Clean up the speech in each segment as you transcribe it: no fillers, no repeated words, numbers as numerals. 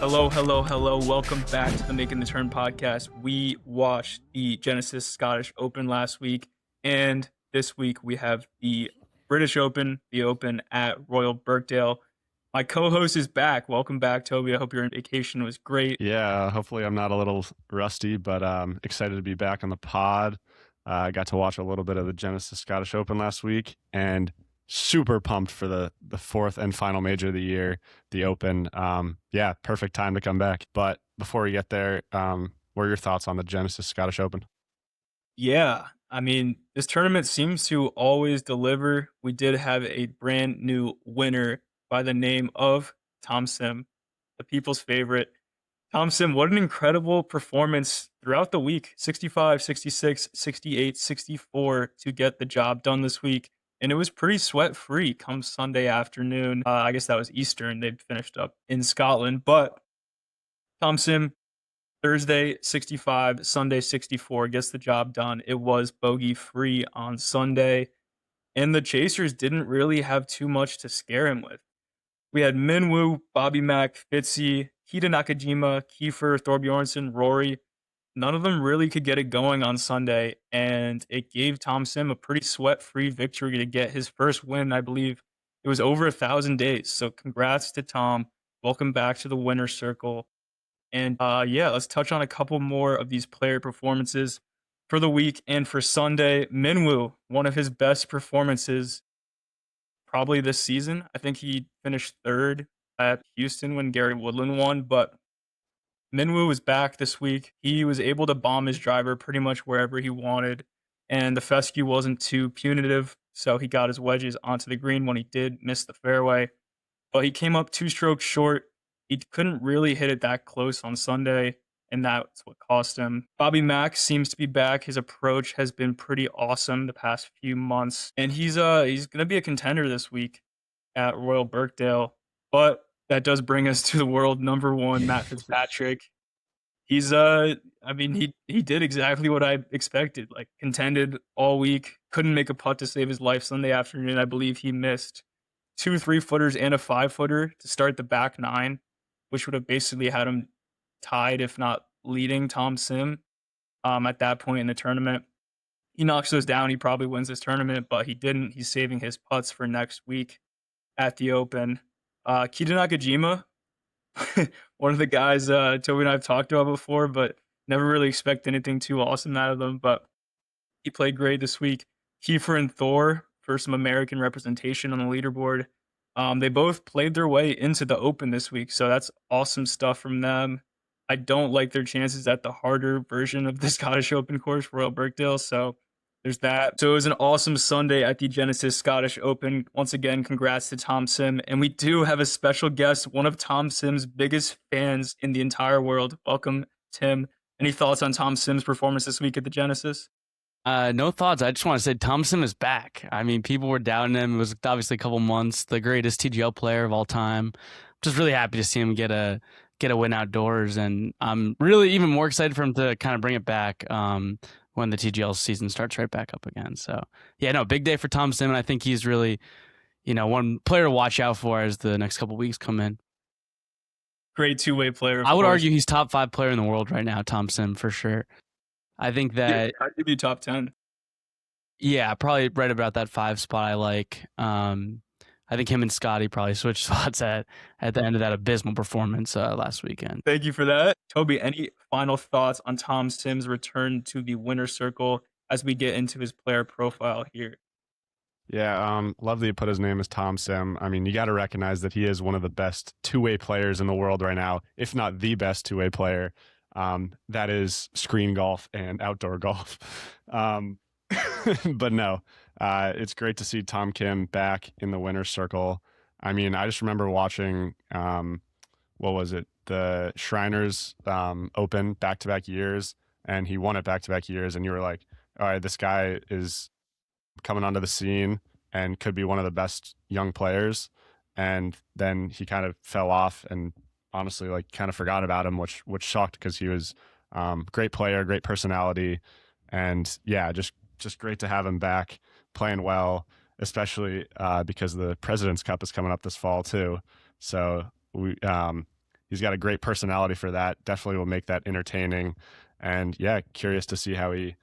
Hello, hello, hello. Welcome back to the Making the Turn podcast. We watched the Genesis Scottish Open last week, and this week we have the British Open, the Open at Royal Birkdale. My co-host is back. Welcome back, Toby. I hope your vacation was great. Yeah, hopefully I'm not a little rusty, but excited to be back on the pod. I got to watch a little bit of the Genesis Scottish Open last week, and super pumped for the fourth and final major of the year, the Open. Yeah, perfect time to come back. But before we get there, what are your thoughts on the Genesis Scottish Open? Yeah, I mean, this tournament seems to always deliver. We did have a brand new winner by the name of Tom Sim, the people's favorite. Tom Sim, what an incredible performance throughout the week. 65, 66, 68, 64 to get the job done this week. And it was pretty sweat-free come Sunday afternoon. I guess that was Eastern. They finished up in Scotland. But Tom Sim, Thursday 65, Sunday 64 gets the job done. It was bogey-free on Sunday. And the Chasers didn't really have too much to scare him with. We had Minwoo, Bobby Mack, Fitzy, Keita Nakajima, Kiefer, Thorbjornsen, Rory. None of them really could get it going on Sunday, and it gave Tom Sim a pretty sweat-free victory to get his first win. I believe it was over 1,000 days. So congrats to Tom. Welcome back to the winner's circle. And yeah, let's touch on a couple more of these player performances for the week and for Sunday. Minwoo, one of his best performances probably this season. I think he finished third at Houston when Gary Woodland won, but Minwoo was back this week. He was able to bomb his driver pretty much wherever he wanted, and the fescue wasn't too punitive, so he got his wedges onto the green when he did miss the fairway. But he came up 2 strokes short. He couldn't really hit it that close on Sunday, and that's what cost him. Bobby Mack seems to be back. His approach has been pretty awesome the past few months, and he's going to be a contender this week at Royal Birkdale. But that does bring us to the world number one, Matt Fitzpatrick. He's I mean, he did exactly what I expected. Like, contended all week, couldn't make a putt to save his life Sunday afternoon. I believe he missed 2 3-footers and a 5-footer to start the back 9, which would have basically had him tied, if not leading Tom Sim at that point in the tournament. He knocks those down. He probably wins this tournament, but he didn't. He's saving his putts for next week at the Open. Keita Nakajima, one of the guys Toby and I have talked about before, but never really expect anything too awesome out of them. But he played great this week. Keefer and Thor for some American representation on the leaderboard. They both played their way into the Open this week, so that's awesome stuff from them. I don't like their chances at the harder version of the Scottish Open course, Royal Birkdale, so there's that. So it was an awesome Sunday at the Genesis Scottish Open. Once again, congrats to Tom Sim. And we do have a special guest, one of Tom Sim's biggest fans in the entire world. Welcome, Tim. Any thoughts on Tom Sim's performance this week at the Genesis? No thoughts. I just want to say Tom Sim is back. I mean, people were doubting him. It was obviously a couple months, the greatest TGL player of all time. Just really happy to see him get a win outdoors, and I'm really even more excited for him to kind of bring it back when the TGL season starts right back up again. So yeah, no, big day for Tom Sim, and I think he's really, one player to watch out for as the next couple weeks come in. Great two-way player. I would argue he's top 5 player in the world right now, Tom Sim, for sure. I think that I'd give you top 10. Yeah, probably right about that 5 spot I like. I think him and Scottie probably switched spots at the end of that abysmal performance last weekend. Thank you for that. Toby, any final thoughts on Tom Sim's return to the winner's circle as we get into his player profile here? Yeah, love that you put his name as Tom Sim. I mean, you got to recognize that he is one of the best two-way players in the world right now, if not the best two-way player. That is screen golf and outdoor golf. But no, it's great to see Tom Kim back in the winner's circle. I mean, I just remember watching, what was it? The Shriners Open back-to-back years, and he won it back-to-back years, and you were like, all right, this guy is coming onto the scene and could be one of the best young players. And then he kind of fell off and honestly kind of forgot about him, which sucked because he was great player, great personality. And yeah, just great to have him back playing well, especially because the President's Cup is coming up this fall too. So we, he's got a great personality for that. Definitely will make that entertaining. And yeah, curious to see how he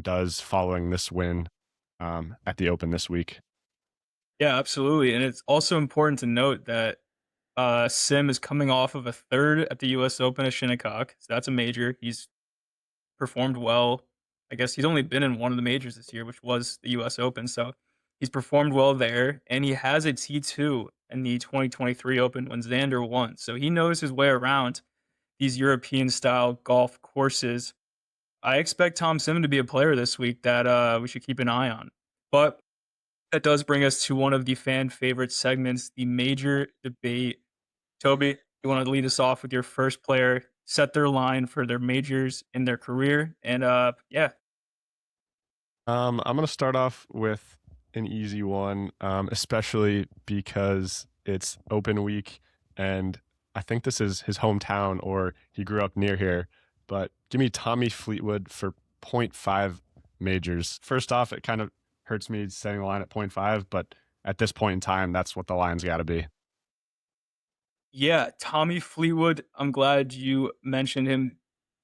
does following this win at the Open this week. Yeah, absolutely. And it's also important to note that Sim is coming off of a third at the U.S. Open at Shinnecock, so that's a major. He's performed well. I guess he's only been in one of the majors this year, which was the U.S. Open. So he's performed well there, and he has a T2 in the 2023 Open when Xander won. So he knows his way around these European-style golf courses. I expect Tom Sim to be a player this week that we should keep an eye on. But that does bring us to one of the fan favorite segments, the major debate. Toby, you want to lead us off with your first player, set their line for their majors in their career, and yeah. I'm going to start off with an easy one, especially because it's Open Week, and I think this is his hometown or he grew up near here. But give me Tommy Fleetwood for 0.5 majors. First off, it kind of hurts me setting the line at 0.5, but at this point in time, that's what the line's got to be. Yeah, Tommy Fleetwood. I'm glad you mentioned him.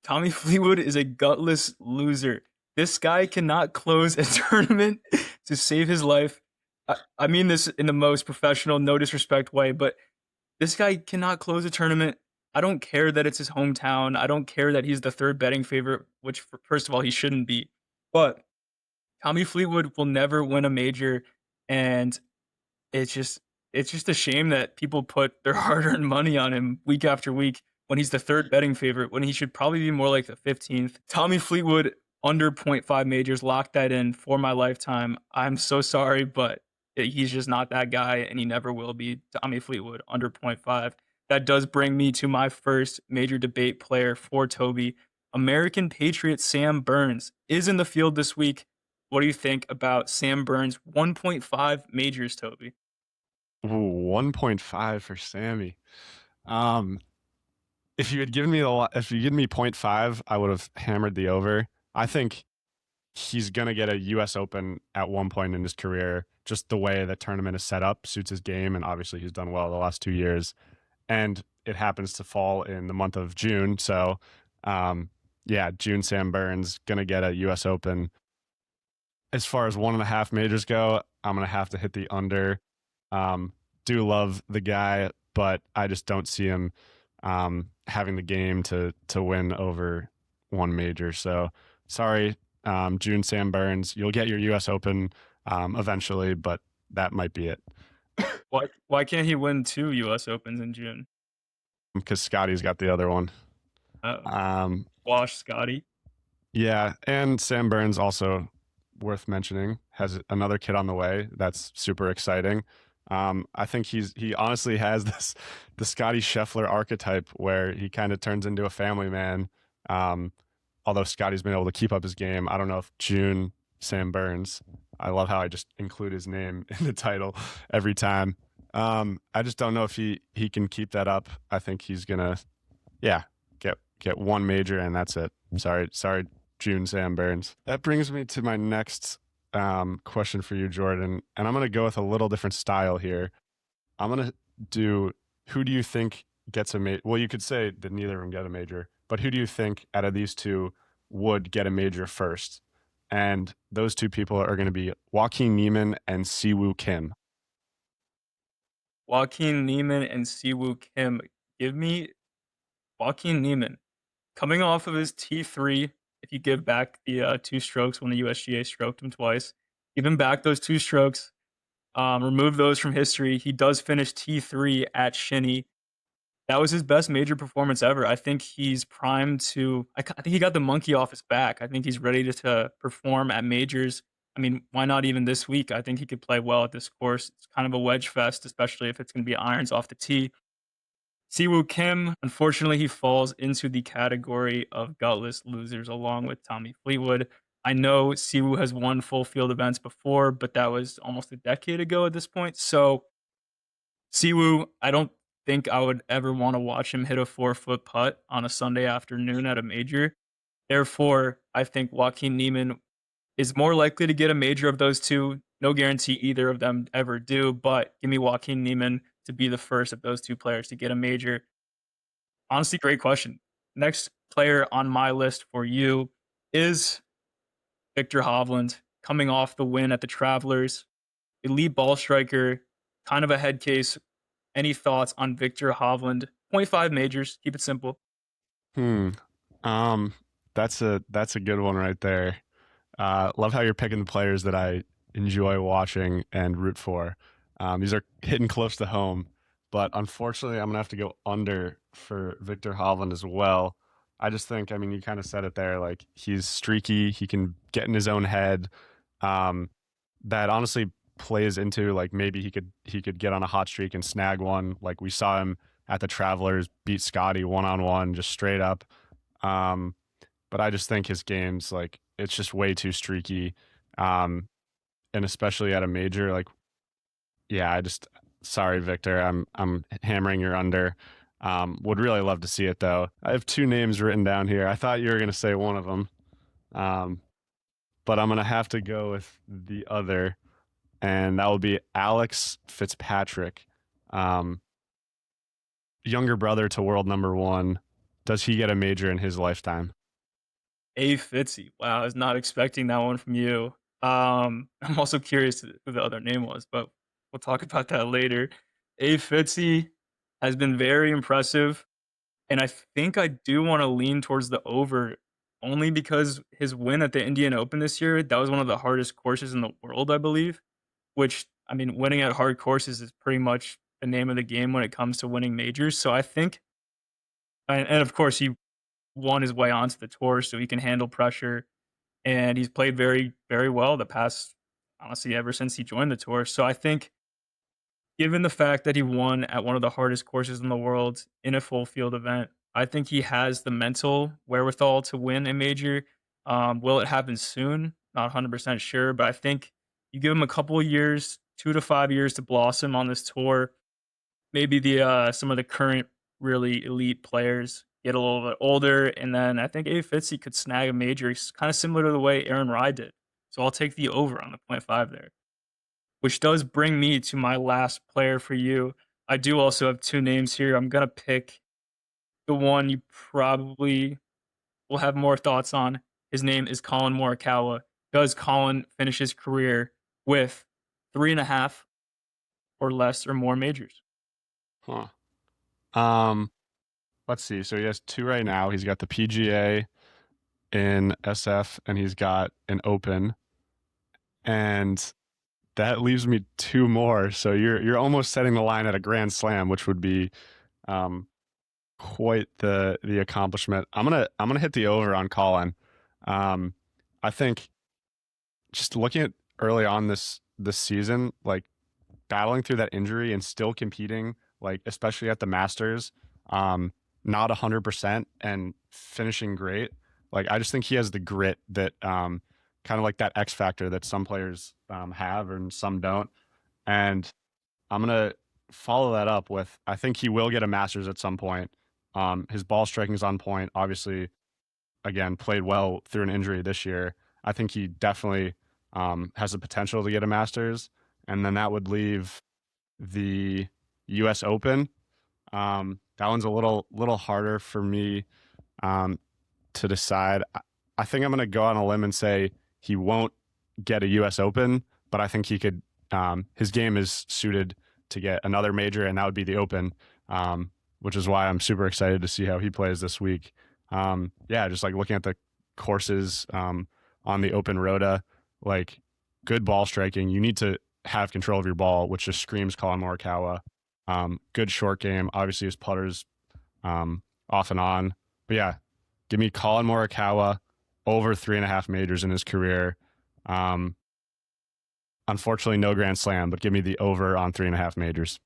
Tommy Fleetwood is a gutless loser. This guy cannot close a tournament to save his life. I mean this in the most professional, no disrespect way, but this guy cannot close a tournament. I don't care that it's his hometown. I don't care that he's the third betting favorite, which, first of all, he shouldn't be. But Tommy Fleetwood will never win a major, and it's just it's just a shame that people put their hard-earned money on him week after week when he's the third betting favorite, when he should probably be more like the 15th. Tommy Fleetwood under point 0.5 majors, lock that in for my lifetime. I'm so sorry, but he's just not that guy, and he never will be. Tommy Fleetwood under point 0.5. That does bring me to my first major debate player for Toby. American Patriot Sam Burns is in the field this week. What do you think about Sam Burns' 1.5 majors, Toby? Ooh, 1.5 for Sammy. Um, if you had given me if you given me 0.5, I would have hammered the over. I think he's gonna get a U.S. Open at one point in his career. Just the way the tournament is set up suits his game, and obviously he's done well the last 2 years. And it happens to fall in the month of June, so yeah, June Sam Burns gonna get a U.S. Open. As far as 1.5 majors go, I'm gonna have to hit the under. Do love the guy, but I just don't see him having the game to win over one major. So sorry, June Sam Burns. You'll get your U.S. Open eventually, but that might be it. Why can't he win 2 U.S. Opens in June? Because Scottie's got the other one. Uh-oh. Wash Scottie. Yeah, and Sam Burns also worth mentioning has another kid on the way. That's super exciting. I think he honestly has the Scottie Scheffler archetype where he kind of turns into a family man. Although Scottie's been able to keep up his game. I don't know if June Sam Burns. I love how I just include his name in the title every time. I just don't know if he can keep that up. I think he's gonna, yeah, get one major and that's it. Sorry, June Sam Burns. That brings me to my next question for you, Jordan, and I'm going to go with a little different style here. I'm going to do, who do you think gets a major? Well, you could say that neither of them get a major, but who do you think out of these two would get a major first? And those two people are going to be Joaquin Niemann and Siwoo Kim. Joaquin Niemann and Siwoo Kim. Give me Joaquin Niemann. Coming off of his T3, if you give back the 2 strokes when the USGA stroked him twice, give him back those 2 strokes, remove those from history. He does finish T3 at Shinny. That was his best major performance ever. I think he's primed to. I think he got the monkey off his back. I think he's ready to perform at majors. I mean, why not even this week? I think he could play well at this course. It's kind of a wedge fest, especially if it's going to be irons off the tee. Siwoo Kim, unfortunately, he falls into the category of gutless losers along with Tommy Fleetwood. I know Siwoo has won full field events before, but that was almost a decade ago at this point. So Siwoo, I don't think I would ever want to watch him hit a 4-foot putt on a Sunday afternoon at a major. Therefore, I think Joaquin Niemann is more likely to get a major of those two. No guarantee either of them ever do, but give me Joaquin Niemann to be the first of those two players to get a major. Honestly, great question. Next player on my list for you is Victor Hovland, coming off the win at the Travelers. Elite ball striker, kind of a head case. Any thoughts on Victor Hovland? 0.5 majors, keep it simple. Hmm. Um, that's a good one right there. Love how you're picking the players that I enjoy watching and root for. These are hitting close to home, but unfortunately, I'm gonna have to go under for Victor Hovland as well. I just think, I mean, you kind of said it there. Like he's streaky, he can get in his own head. Um, that honestly plays into like maybe he could get on a hot streak and snag one. Like we saw him at the Travelers beat Scottie 1-on-1, just straight up. Um, but I just think his game's like it's just way too streaky. Um, and especially at a major, like yeah, I just sorry, Victor. I'm hammering your under. Would really love to see it though. I have two names written down here. I thought you were gonna say one of them. Um, but I'm gonna have to go with the other, and that will be Alex Fitzpatrick. Um, younger brother to world number one. Does he get a major in his lifetime? A Fitzy. Wow, I was not expecting that one from you. I'm also curious who the other name was, but we'll talk about that later. A Fitzy has been very impressive, and I think I do want to lean towards the over only because his win at the Indian Open this year, that was one of the hardest courses in the world, I believe, which I mean, winning at hard courses is pretty much the name of the game when it comes to winning majors. So I think and of course he won his way onto the tour so he can handle pressure and he's played very, very well the past, honestly, ever since he joined the tour. So I think, given the fact that he won at one of the hardest courses in the world in a full field event, I think he has the mental wherewithal to win a major. Will it happen soon? Not 100% sure, but I think you give him a couple of years, 2 to 5 years to blossom on this tour. Maybe the some of the current really elite players get a little bit older, and then I think A Fitzy could snag a major, kind of similar to the way Aaron Rai did. So I'll take the over on the .5 there, which does bring me to my last player for you. I do also have two names here. I'm gonna pick the one you probably will have more thoughts on. His name is Colin Morikawa. Does Colin finish his career with 3.5 or less or more majors? Huh. Um, let's see. So he has two right now. He's got the PGA in SF and he's got an Open, and that leaves me two more. So you're almost setting the line at a Grand Slam, which would be um, quite the accomplishment. I'm gonna hit the over on Colin. Um, I think just looking at early on this season, like battling through that injury and still competing, like especially at the Masters, not 100% and finishing great. Like I just think he has the grit that kind of like that X factor that some players have and some don't. And I'm gonna follow that up with I think he will get a Masters at some point. His ball striking is on point. Obviously, again, played well through an injury this year. I think he definitely has the potential to get a Masters, and then that would leave the U.S. Open. That one's a little harder for me to decide. I think I'm going to go on a limb and say he won't get a U.S. Open, but I think he could. His game is suited to get another major, and that would be the Open, which is why I'm super excited to see how he plays this week. Yeah, just like looking at the courses on the Open Rota, like good ball striking. You need to have control of your ball, which just screams Colin Morikawa. Good short game. Obviously, his putter's off and on. But yeah, give me Colin Morikawa over 3.5 majors in his career. Unfortunately, no Grand Slam, but give me the over on 3.5 majors.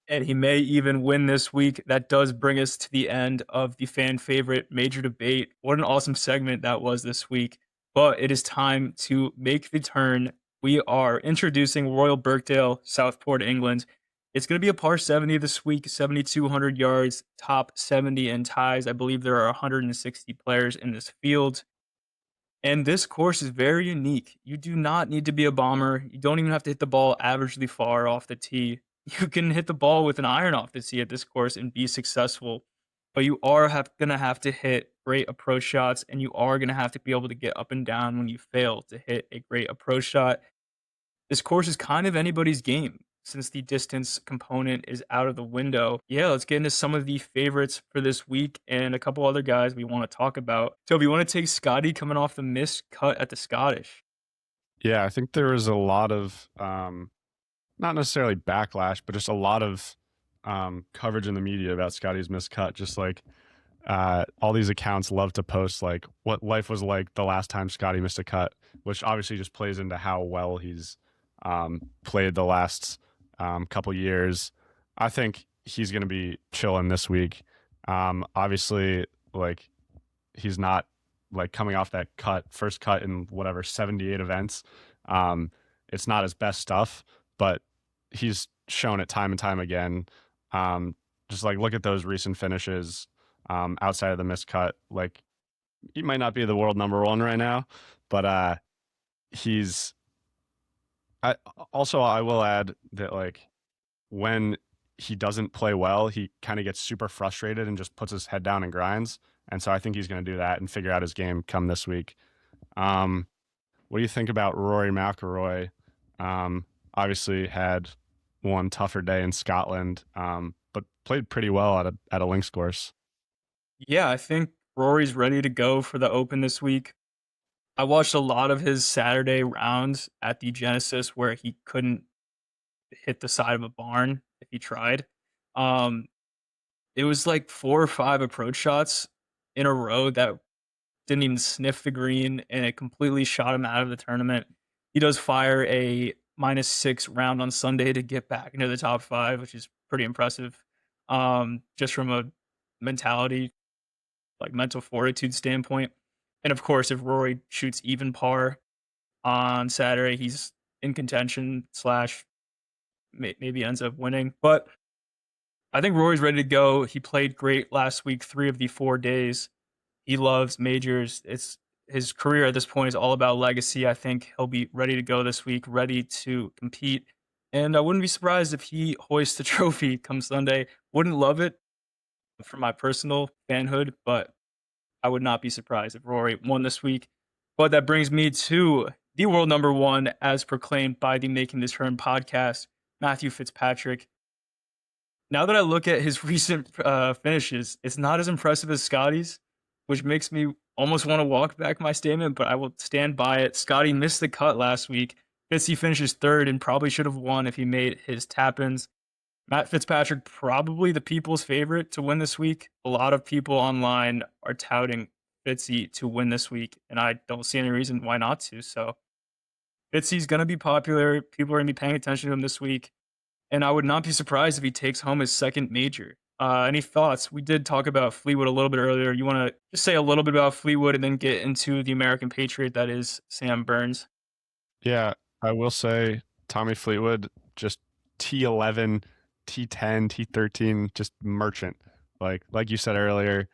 And he may even win this week. That does bring us to the end of the fan favorite major debate. What an awesome segment that was this week. But it is time to make the turn. We are introducing Royal Birkdale, Southport, England. It's going to be a par 70 this week, 7,200 yards, top 70 in ties. I believe there are 160 players in this field. And this course is very unique. You do not need to be a bomber. You don't even have to hit the ball averagely far off the tee. You can hit the ball with an iron off the tee at this course and be successful. but you are gonna have to hit great approach shots, and you are gonna have to be able to get up and down when you fail to hit a great approach shot. This course is kind of anybody's game since the distance component is out of the window. Yeah, let's get into some of the favorites for this week and a couple other guys we want to talk about. Toby, you want to take Scottie coming off the missed cut at the Scottish? Yeah, I think there was a lot of not necessarily backlash, but just a lot of coverage in the media about Scottie's missed cut. Just like all these accounts love to post like what life was like the last time Scottie missed a cut, which obviously just plays into how well he's played the last couple years. I think he's going to be chilling this week. Obviously, like he's not like coming off that first cut in whatever 78 events. It's not his best stuff, but he's shown it time and time again. Just like look at those recent finishes outside of the missed cut. Like he might not be the world number one right now, but he's. I will add that like when he doesn't play well, he kind of gets super frustrated and just puts his head down and grinds. And so I think he's going to do that and figure out his game come this week. What do you think about Rory McIlroy? Obviously had one tougher day in Scotland, but played pretty well at a links course. Yeah, I think Rory's ready to go for the Open this week. I watched a lot of his Saturday rounds at the Genesis where he couldn't hit the side of a barn if he tried. Um, it was like 4 or 5 approach shots in a row that didn't even sniff the green, and it completely shot him out of the tournament. He does fire a -6 round on Sunday to get back into the top 5, which is pretty impressive. Just from a mentality, like mental fortitude standpoint. And of course, if Rory shoots even par on Saturday, he's in contention slash maybe ends up winning. But I think Rory's ready to go. He played great last week, 3 of the 4 days. He loves majors. It's his career at this point is all about legacy. I think he'll be ready to go this week, ready to compete. And I wouldn't be surprised if he hoists the trophy come Sunday. Wouldn't love it for my personal fanhood, but I would not be surprised if Rory won this week. But that brings me to the world number one, as proclaimed by the Making This Turn podcast, Matthew Fitzpatrick. Now that I look at his recent finishes, it's not as impressive as Scottie's, which makes me almost want to walk back my statement, but I will stand by it. Scottie missed the cut last week. Fitzy finishes 3rd and probably should have won if he made his tap-ins. Matt Fitzpatrick, probably the people's favorite to win this week. A lot of people online are touting Fitzy to win this week, and I don't see any reason why not to. So Fitzy's going to be popular. People are going to be paying attention to him this week, and I would not be surprised if he takes home his 2nd major. Any thoughts? We did talk about Fleetwood a little bit earlier. You want to just say a little bit about Fleetwood and then get into the American Patriot that is Sam Burns? Yeah, I will say Tommy Fleetwood, just T11, T10, T13, just merchant. Like you said earlier,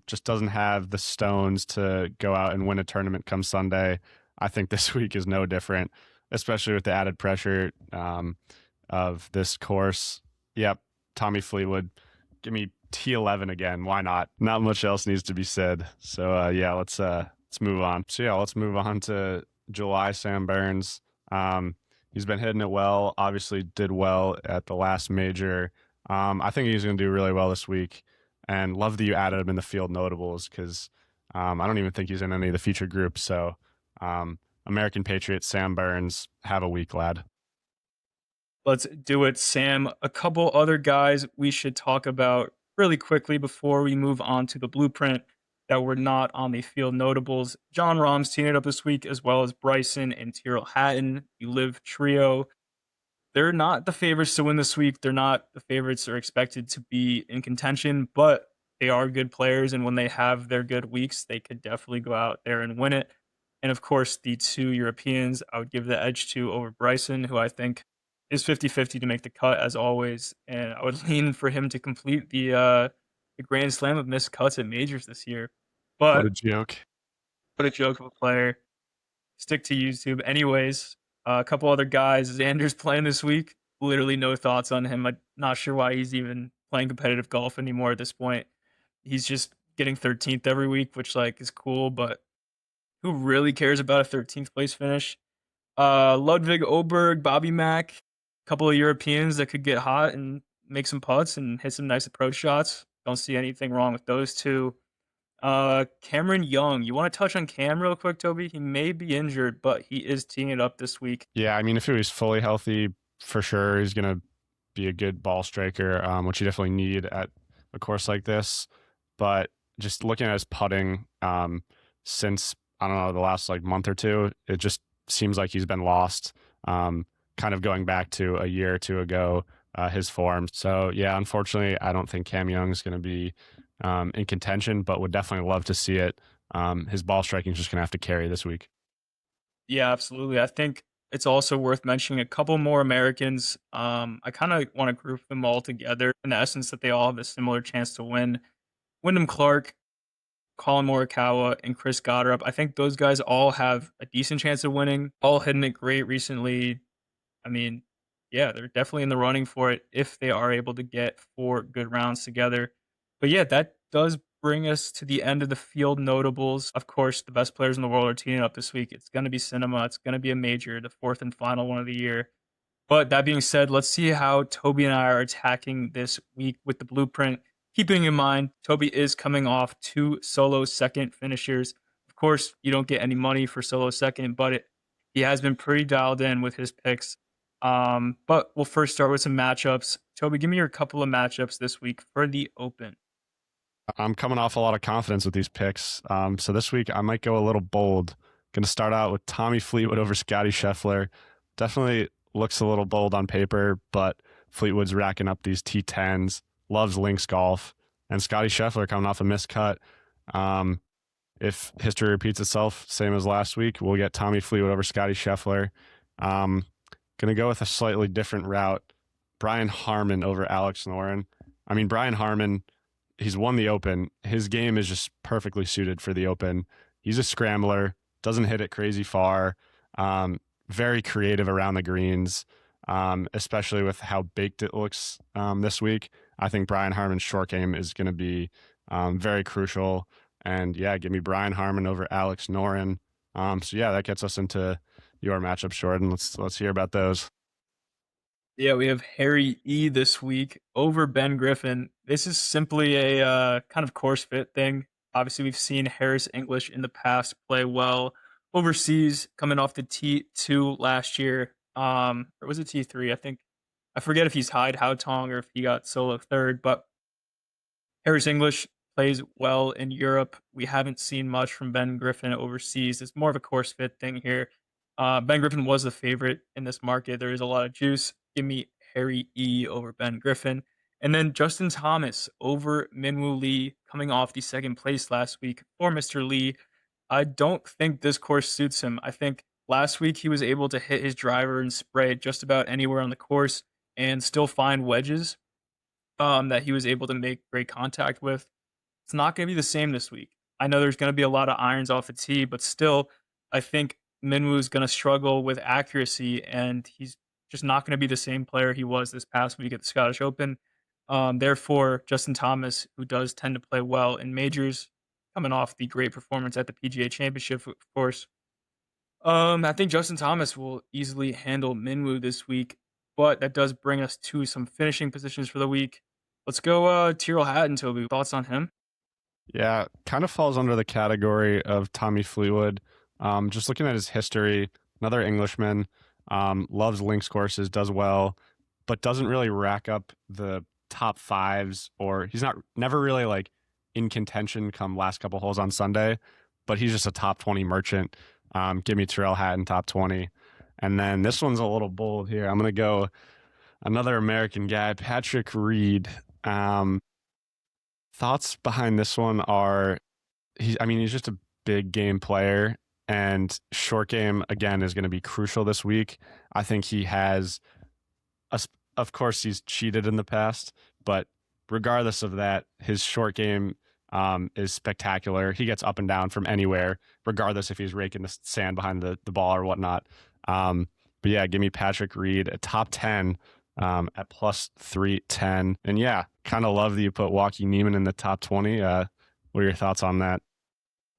just doesn't have the stones to go out and win a tournament come Sunday. I think this week is no different, especially with the added pressure of this course. Yep, Tommy Fleetwood, give me T11 again. Why not? Not much else needs to be said. So yeah, let's move on. So yeah, let's move on to July Sam Burns. He's been hitting it well. Obviously, did well at the last major. I think he's going to do really well this week. And love that you added him in the field notables because I don't even think he's in any of the featured groups. So American Patriot Sam Burns, have a week, lad. Let's do it, Sam. A couple other guys we should talk about really quickly before we move on to the blueprint that were not on the field notables. Jon Rahm's teamed it up this week, as well as Bryson and Tyrrell Hatton. You live trio. They're not the favorites to win this week. They're not the favorites are expected to be in contention, but they are good players. And when they have their good weeks, they could definitely go out there and win it. And of course, the 2 Europeans, I would give the edge to over Bryson, who I think is 50-50 to make the cut as always. And I would lean for him to complete the Grand Slam of missed cuts at majors this year. But What a joke. what a joke of a player. Stick to YouTube. Anyways, a couple other guys. Xander's playing this week. Literally no thoughts on him. I'm not sure why he's even playing competitive golf anymore at this point. he's just getting 13th every week, which like is cool, but who really cares about a 13th place finish? Ludwig Oberg, Bobby Mack, a couple of Europeans that could get hot and make some putts and hit some nice approach shots. Don't see anything wrong with those two. Cameron Young. You want to touch on Cam real quick, Toby? He may be injured, but he is teeing it up this week. Yeah, I mean, if he was fully healthy, for sure, he's going to be a good ball striker, which you definitely need at a course like this. But just looking at his putting since, I don't know, the last like month or two, it just seems like he's been lost. Kind of going back to a year or two ago, his form. So yeah, unfortunately, I don't think Cam Young is going to be in contention, but would definitely love to see it. His ball striking is just going to have to carry this week. Yeah, absolutely. I think it's also worth mentioning a couple more Americans. I kind of want to group them all together in the essence that they all have a similar chance to win. Wyndham Clark, Colin Morikawa, and Chris Goddard. I think those guys all have a decent chance of winning. All hitting it great recently. I mean, yeah, they're definitely in the running for it if they are able to get 4 good rounds together. But yeah, that does bring us to the end of the field notables. Of course, the best players in the world are teaming up this week. It's going to be Cinema. It's going to be a major, the fourth and final one of the year. But that being said, let's see how Toby and I are attacking this week with the blueprint. Keeping in mind, Toby is coming off 2 solo second finishers. Of course, you don't get any money for solo second, but he has been pretty dialed in with his picks. But we'll first start with some matchups. Toby, give me your couple of matchups this week for the Open. I'm coming off a lot of confidence with these picks. So this week I might go a little bold. Going to start out with Tommy Fleetwood over Scottie Scheffler. Definitely looks a little bold on paper, but Fleetwood's racking up these T10s, loves links golf, and Scottie Scheffler coming off a missed cut. If history repeats itself, same as last week, we'll get Tommy Fleetwood over Scottie Scheffler. Going to go with a slightly different route. Brian Harman over Alex Noren. I mean, Brian Harman, he's won the Open. His game is just perfectly suited for the Open. He's a scrambler, doesn't hit it crazy far, very creative around the greens, especially with how baked it looks this week. I think Brian Harman's short game is going to be very crucial. And yeah, give me Brian Harman over Alex Noren. So yeah, that gets us into your matchup, Jordan. Let's hear about those. Yeah, we have Harry E this week over Ben Griffin. This is simply a kind of course fit thing. Obviously, we've seen Harris English in the past play well overseas, coming off the T2 last year. Or was it T3? I forget if he's Hyde Haotong or if he got solo third, but Harris English plays well in Europe. We haven't seen much from Ben Griffin overseas. It's more of a course fit thing here. Ben Griffin was the favorite in this market. There is a lot of juice. Give me Harry E over Ben Griffin. And then Justin Thomas over Minwoo Lee, coming off the second place last week for Mr. Lee. I don't think this course suits him. I think last week he was able to hit his driver and spray just about anywhere on the course and still find wedges that he was able to make great contact with. It's not going to be the same this week. I know there's going to be a lot of irons off the tee, but still, I think Minwoo's going to struggle with accuracy, and he's just not going to be the same player he was this past week at the Scottish Open. Therefore, Justin Thomas, who does tend to play well in majors, coming off the great performance at the PGA Championship, of course. I think Justin Thomas will easily handle Minwoo this week, but that does bring us to some finishing positions for the week. Let's go Tyrrell Hatton, Toby. Thoughts on him? Yeah, kind of falls under the category of Tommy Fleetwood. Just looking at his history, another Englishman, loves links courses, does well, but doesn't really rack up the top fives, or he's never really like in contention come last couple holes on Sunday, but he's just a top 20 merchant. Give me Tyrrell Hatton top 20. And then this one's a little bold here. I'm going to go another American guy, Patrick Reed. Thoughts behind this one are, he's just a big game player, and short game, again, is going to be crucial this week. I think he has, of course, he's cheated in the past, but regardless of that, his short game is spectacular. He gets up and down from anywhere, regardless if he's raking the sand behind the ball or whatnot. But yeah, give me Patrick Reed, a top 10 at plus 310. And yeah, kind of love that you put Joaquin Niemann in the top 20. What are your thoughts on that?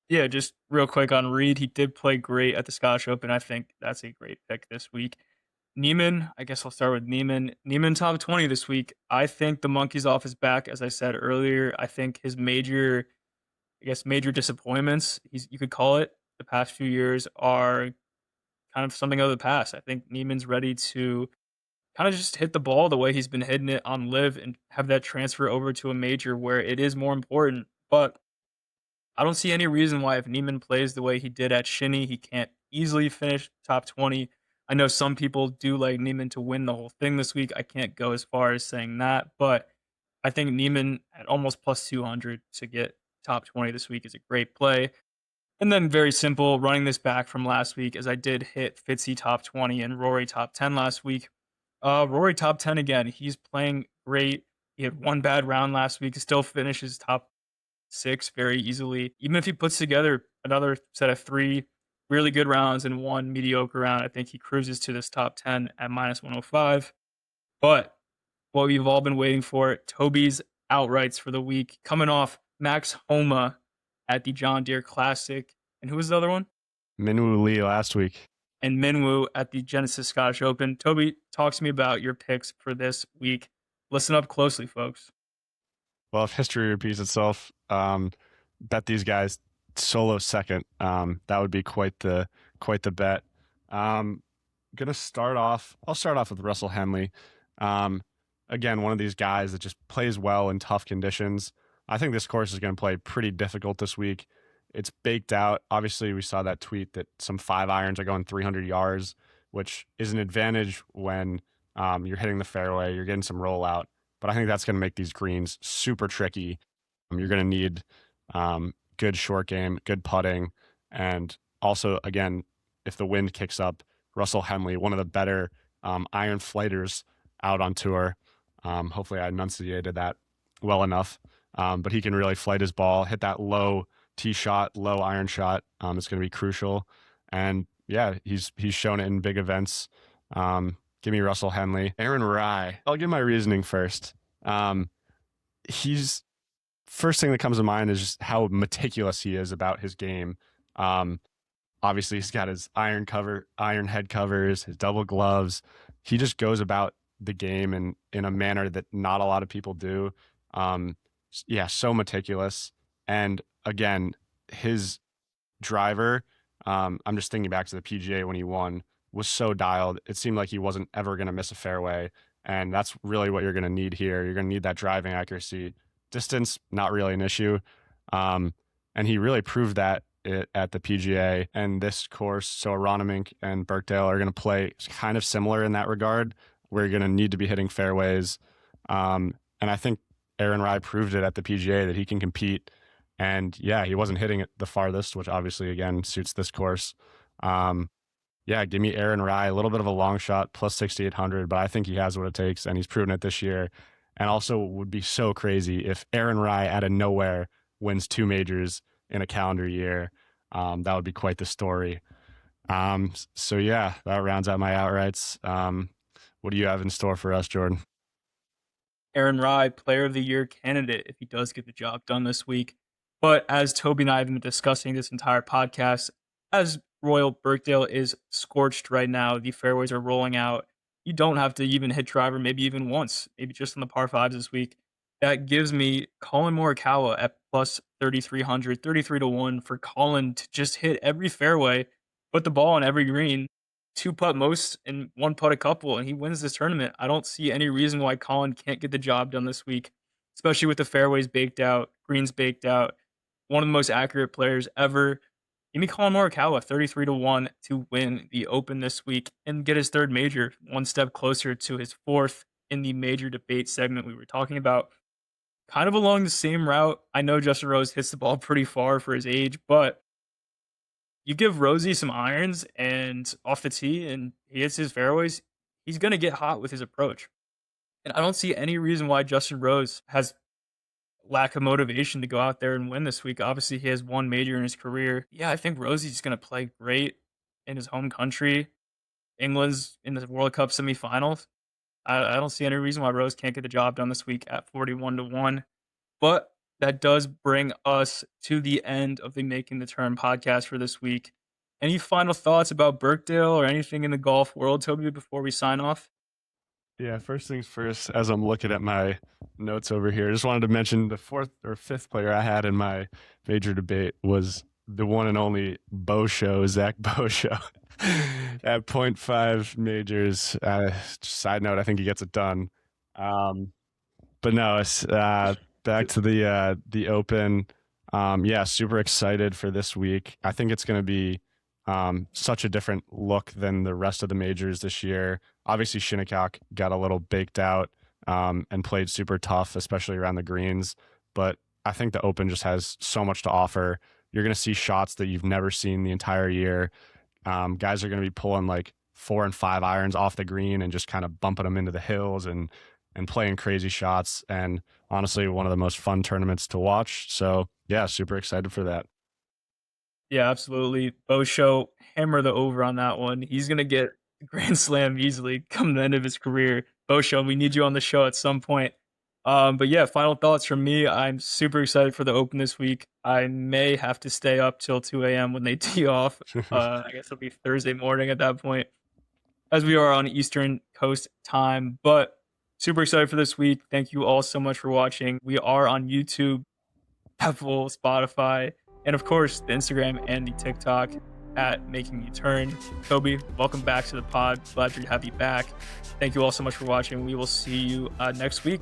Yeah, just real quick on Reed. He did play great at the Scottish Open. I think that's a great pick this week. Neiman, I guess I'll start with Neiman. Neiman top 20 this week. I think the monkey's off his back, as I said earlier. I think his major disappointments, you could call it, the past few years are kind of something of the past. I think Neiman's ready to kind of just hit the ball the way he's been hitting it on live and have that transfer over to a major where it is more important. But I don't see any reason why if Neiman plays the way he did at Shinny, he can't easily finish top 20. I know some people do like Neiman to win the whole thing this week. I can't go as far as saying that, but I think Neiman at almost plus 200 to get top 20 this week is a great play. And then very simple, running this back from last week as I did hit Fitzy top 20 and Rory top 10 last week. Rory top 10 again. He's playing great. He had one bad round last week, still finishes top 6 very easily. Even if he puts together another set of 3 really good rounds and 1 mediocre round, I think he cruises to this top 10 at minus 105. But what we've all been waiting for, Toby's outrights for the week, coming off Max Homa at the John Deere Classic. And who was the other one? Minwoo Lee last week. And Minwoo at the Genesis Scottish Open. Toby, talk to me about your picks for this week. Listen up closely, folks. Well, if history repeats itself, bet these guys solo second. That would be quite the bet. I'll start off with Russell Henley. Again, one of these guys that just plays well in tough conditions. I think this course is going to play pretty difficult this week. It's baked out. Obviously, we saw that tweet that some 5 irons are going 300 yards, which is an advantage when you're hitting the fairway, you're getting some rollout. But I think that's going to make these greens super tricky. You're going to need good short game, good putting, and also, again, if the wind kicks up, Russell Henley, one of the better iron flighters out on tour. Hopefully I enunciated that well enough. But he can really flight his ball, hit that low tee shot, low iron shot. It's going to be crucial. And yeah, he's shown it in big events. Give me Russell Henley. Aaron Rai. I'll give my reasoning first. He's first thing that comes to mind is just how meticulous he is about his game. Obviously, he's got his iron head covers, his double gloves. He just goes about the game in a manner that not a lot of people do. So meticulous. And again, his driver, I'm just thinking back to the PGA when he won, was so dialed. It seemed like he wasn't ever going to miss a fairway. And that's really what you're going to need here. You're going to need that driving accuracy. Distance, not really an issue. And he really proved that at the PGA and this course. So Aronimink and Birkdale are going to play kind of similar in that regard, where you're going to need to be hitting fairways. And I think Aaron Rai proved it at the PGA that he can compete. And yeah, he wasn't hitting it the farthest, which obviously, again, suits this course. Give me Aaron Rai, a little bit of a long shot, plus 6,800, but I think he has what it takes, and he's proven it this year. And also would be so crazy if Aaron Rai out of nowhere wins 2 majors in a calendar year. That would be quite the story. That rounds out my outrights. What do you have in store for us, Jordan? Aaron Rai, Player of the Year candidate if he does get the job done this week. But as Toby and I have been discussing this entire podcast, as Royal Birkdale is scorched right now, the fairways are rolling out. You don't have to even hit driver, maybe even once, maybe just on the par 5s this week. That gives me Colin Morikawa at plus 3,300, 33 to 1 for Colin to just hit every fairway, put the ball on every green, 2-putt most and 1-putt a couple, and he wins this tournament. I don't see any reason why Colin can't get the job done this week, especially with the fairways baked out, greens baked out. One of the most accurate players ever. Give me Colin Morikawa, 33 to 1 to win the Open this week and get his 3rd major, one step closer to his 4th in the major debate segment we were talking about. Kind of along the same route. I know Justin Rose hits the ball pretty far for his age, but you give Rosie some irons and off the tee and he hits his fairways, he's going to get hot with his approach. And I don't see any reason why Justin Rose has lack of motivation to go out there and win this week. Obviously, he has 1 major in his career. Yeah, I think Rosie's going to play great in his home country. England's in the World Cup semifinals. I don't see any reason why Rose can't get the job done this week at 41-1. But that does bring us to the end of the Making the Turn podcast for this week. Any final thoughts about Birkdale or anything in the golf world, Toby, before we sign off? Yeah, first things first, as I'm looking at my notes over here, just wanted to mention the fourth or fifth player I had in my major debate was the one and only Zach Boshow at 0.5 majors. Side note, I think he gets it done. But no, it's back to the Open. Yeah, super excited for this week. I think it's going to be such a different look than the rest of the majors this year. Obviously, Shinnecock got a little baked out and played super tough, especially around the greens. But I think the Open just has so much to offer. You're going to see shots that you've never seen the entire year. Guys are going to be pulling like 4 and 5 irons off the green and just kind of bumping them into the hills and playing crazy shots. And honestly, one of the most fun tournaments to watch. So yeah, super excited for that. Yeah, absolutely. Boshow, hammer the over on that one. He's going to get a Grand Slam easily come the end of his career. Boshow, we need you on the show at some point. But yeah, final thoughts from me. I'm super excited for the Open this week. I may have to stay up till 2 a.m. when they tee off. I guess it'll be Thursday morning at that point, as we are on Eastern Coast time. But super excited for this week. Thank you all so much for watching. We are on YouTube, Apple, Spotify, and of course the Instagram and the TikTok at Making You Turn. Toby, welcome back to the pod. Glad to have you back. Thank you all so much for watching. We will see you next week.